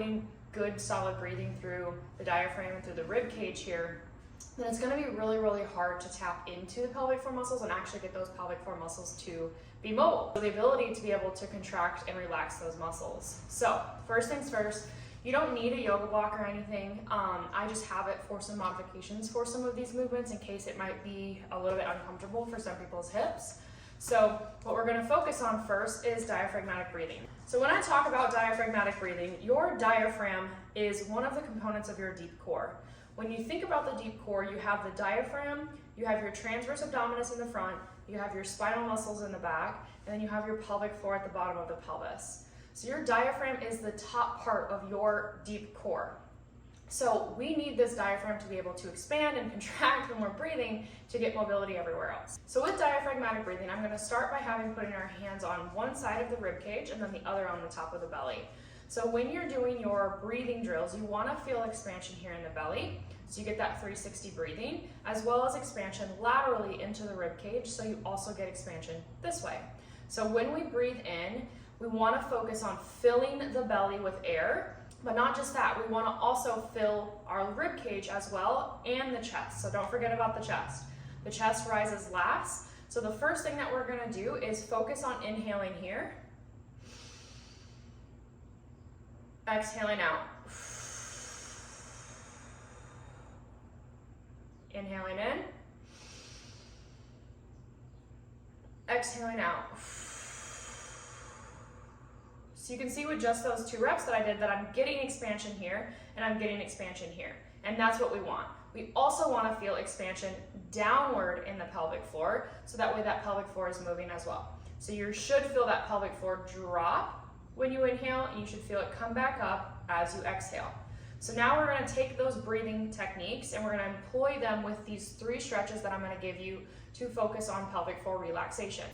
getting good solid breathing through the diaphragm and through the rib cage here, then it's going to be really, really hard to tap into the pelvic floor muscles and actually get those pelvic floor muscles to be mobile. So the ability to be able to contract and relax those muscles. So first things first, you don't need a yoga block or anything. I just have it for some modifications for some of these movements in case it might be a little bit uncomfortable for some people's hips. So what we're going to focus on first is diaphragmatic breathing. So when I talk about diaphragmatic breathing, your diaphragm is one of the components of your deep core. When you think about the deep core, you have the diaphragm, you have your transverse abdominis in the front, you have your spinal muscles in the back, and then you have your pelvic floor at the bottom of the pelvis. So your diaphragm is the top part of your deep core. So we need this diaphragm to be able to expand and contract when we're breathing to get mobility everywhere else. So with diaphragmatic breathing, I'm going to start by putting our hands on one side of the rib cage and then the other on the top of the belly. So when you're doing your breathing drills, you want to feel expansion here in the belly, so you get that 360 breathing, as well as expansion laterally into the rib cage, so you also get expansion this way. So when we breathe in, we want to focus on filling the belly with air, but not just that, we want to also fill our rib cage as well and the chest. So don't forget about the chest. The chest rises last. So the first thing that we're going to do is focus on inhaling here. Exhaling out. Inhaling in. Exhaling out. So you can see with just those 2 reps that I did that I'm getting expansion here and I'm getting expansion here. And that's what we want. We also want to feel expansion downward in the pelvic floor, so that way that pelvic floor is moving as well. So you should feel that pelvic floor drop when you inhale, and you should feel it come back up as you exhale. So now we're going to take those breathing techniques and we're going to employ them with these 3 stretches that I'm going to give you to focus on pelvic floor relaxation.